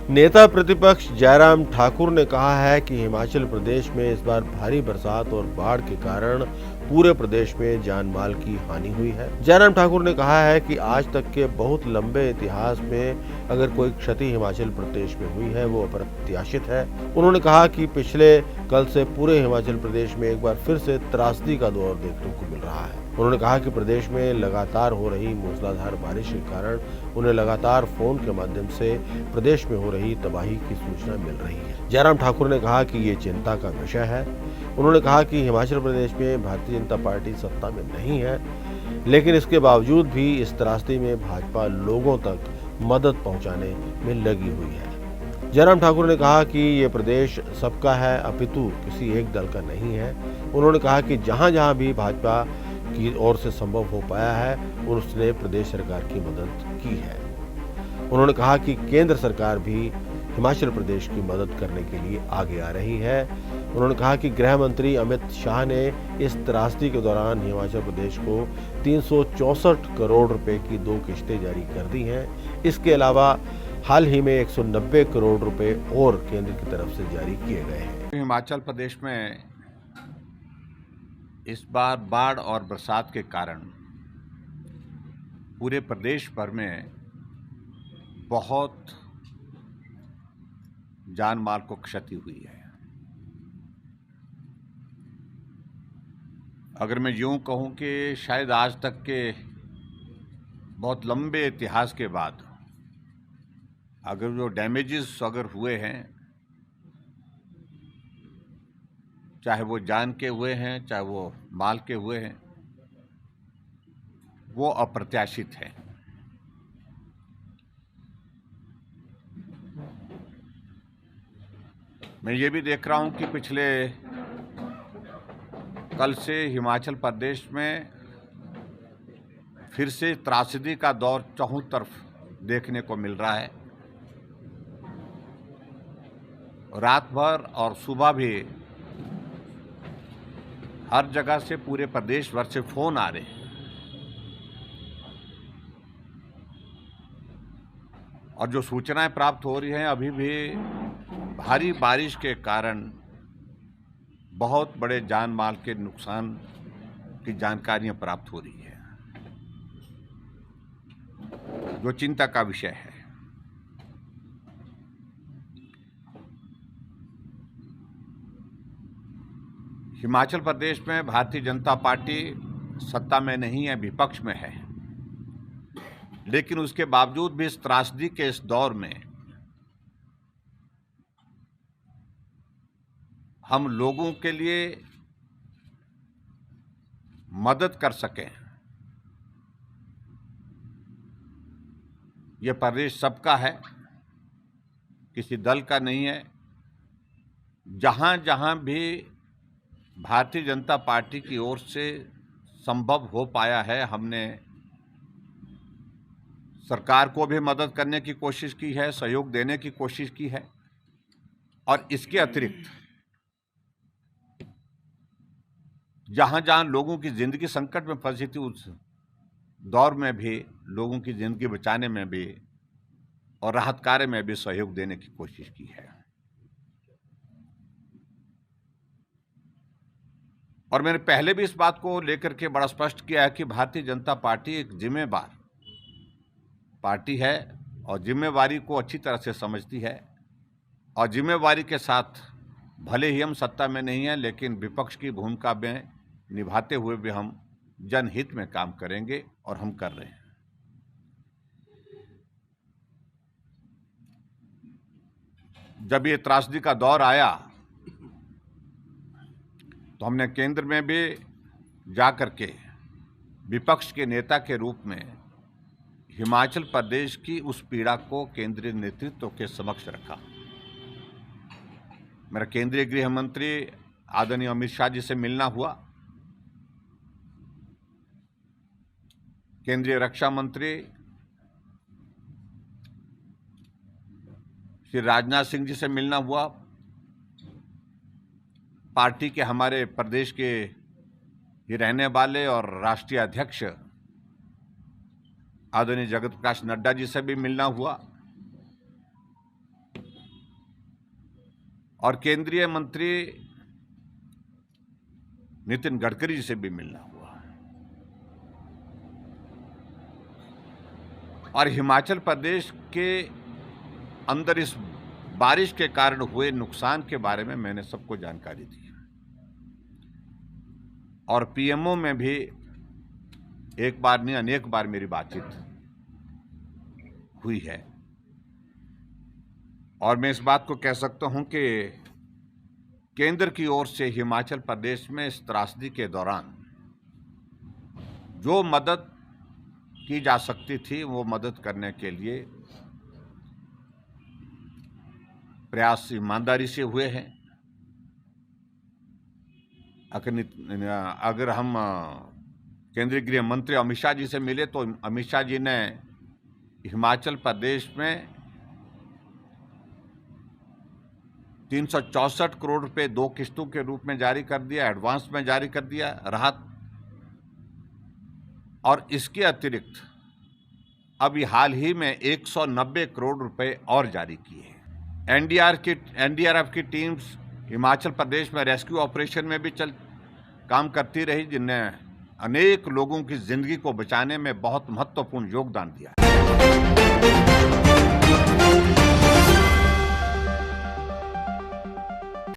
नेता प्रतिपक्ष जयराम ठाकुर ने कहा है कि हिमाचल प्रदेश में इस बार भारी बरसात और बाढ़ के कारण पूरे प्रदेश में जान माल की हानि हुई है। जयराम ठाकुर ने कहा है कि आज तक के बहुत लंबे इतिहास में अगर कोई क्षति हिमाचल प्रदेश में हुई है वो अप्रत्याशित है। उन्होंने कहा कि पिछले कल से पूरे हिमाचल प्रदेश में एक बार फिर से त्रासदी का दौर देखने को मिल रहा है। उन्होंने कहा कि प्रदेश में लगातार हो रही मूसलाधार बारिश के कारण उन्हें लगातार फोन के माध्यम से प्रदेश में हो रही तबाही की सूचना मिल रही है। जयराम ठाकुर ने कहा कि ये चिंता का विषय है। उन्होंने कहा कि हिमाचल प्रदेश में भारतीय जनता पार्टी सत्ता में नहीं है, लेकिन इसके बावजूद भी इस त्रासदी में भाजपा लोगों तक मदद पहुंचाने में लगी हुई है। जयराम ठाकुर ने कहा कि ये प्रदेश सबका है, अपितु किसी एक दल का नहीं है। उन्होंने कहा कि जहां जहां भी भाजपा की ओर से संभव हो पाया है उसने प्रदेश सरकार की मदद की है। उन्होंने कहा कि केंद्र सरकार भी हिमाचल प्रदेश की मदद करने के लिए आगे आ रही है। उन्होंने कहा कि गृह मंत्री अमित शाह ने इस त्रासदी के दौरान हिमाचल प्रदेश को 364 करोड़ रुपए की 2 किश्तें जारी कर दी हैं। इसके अलावा हाल ही में 190 करोड़ रुपए और केंद्र की तरफ से जारी किए गए हैं। हिमाचल प्रदेश में इस बार बाढ़ और बरसात के कारण पूरे प्रदेश भर में बहुत जान माल को क्षति हुई है। अगर मैं यूं कहूं कि शायद आज तक के बहुत लंबे इतिहास के बाद अगर जो डैमेजेस अगर हुए हैं, चाहे वो जान के हुए हैं चाहे वो माल के हुए हैं, वो अप्रत्याशित है। मैं ये भी देख रहा हूं कि पिछले कल से हिमाचल प्रदेश में फिर से त्रासदी का दौर चारों तरफ देखने को मिल रहा है। रात भर और सुबह भी हर जगह से पूरे प्रदेश भर से फोन आ रहे हैं और जो सूचनाएं प्राप्त हो रही हैं, अभी भी भारी बारिश के कारण बहुत बड़े जान माल के नुकसान की जानकारियां प्राप्त हो रही है, जो चिंता का विषय है। हिमाचल प्रदेश में भारतीय जनता पार्टी सत्ता में नहीं है, विपक्ष में है, लेकिन उसके बावजूद भी इस त्रासदी के इस दौर में हम लोगों के लिए मदद कर सकें, ये प्रदेश सबका है, किसी दल का नहीं है। जहां जहां भी भारतीय जनता पार्टी की ओर से संभव हो पाया है, हमने सरकार को भी मदद करने की कोशिश की है, सहयोग देने की कोशिश की है। और इसके अतिरिक्त जहां जहां लोगों की जिंदगी संकट में फंसी थी, उस दौर में भी लोगों की जिंदगी बचाने में भी और राहत कार्य में भी सहयोग देने की कोशिश की है। और मैंने पहले भी इस बात को लेकर के बड़ा स्पष्ट किया है कि भारतीय जनता पार्टी एक जिम्मेदार पार्टी है और जिम्मेवारी को अच्छी तरह से समझती है। और जिम्मेवारी के साथ भले ही हम सत्ता में नहीं हैं, लेकिन विपक्ष की भूमिका में निभाते हुए भी हम जनहित में काम करेंगे और हम कर रहे हैं। जब ये त्रासदी का दौर आया तो हमने केंद्र में भी जाकर के विपक्ष के नेता के रूप में हिमाचल प्रदेश की उस पीड़ा को केंद्रीय नेतृत्व के समक्ष रखा। मेरा केंद्रीय गृह मंत्री आदरणीय अमित शाह जी से मिलना हुआ, केंद्रीय रक्षा मंत्री श्री राजनाथ सिंह जी से मिलना हुआ, पार्टी के हमारे प्रदेश के ही रहने वाले और राष्ट्रीय अध्यक्ष आदरणीय जगत प्रकाश नड्डा जी से भी मिलना हुआ। और केंद्रीय मंत्री नितिन गडकरी जी से भी मिलना हुआ। और हिमाचल प्रदेश के अंदर इस बारिश के कारण हुए नुकसान के बारे में मैंने सबको जानकारी दी और पीएमओ में भी एक बार नहीं अनेक बार मेरी बातचीत हुई है। और मैं इस बात को कह सकता हूं कि केंद्र की ओर से हिमाचल प्रदेश में इस त्रासदी के दौरान जो मदद की जा सकती थी वो मदद करने के लिए प्रयास ईमानदारी से हुए हैं। अगर हम केंद्रीय गृह मंत्री अमित शाह जी से मिले तो अमित शाह जी ने हिमाचल प्रदेश में 364 करोड़ रुपए 2 किस्तों के रूप में जारी कर दिया, एडवांस में जारी कर दिया राहत। और इसके अतिरिक्त अभी हाल ही में 190 करोड़ रुपए और जारी किए हैं। एनडीआरएफ की टीम्स हिमाचल प्रदेश में रेस्क्यू ऑपरेशन में भी काम करती रही, जिनने अनेक लोगों की जिंदगी को बचाने में बहुत महत्वपूर्ण योगदान दिया।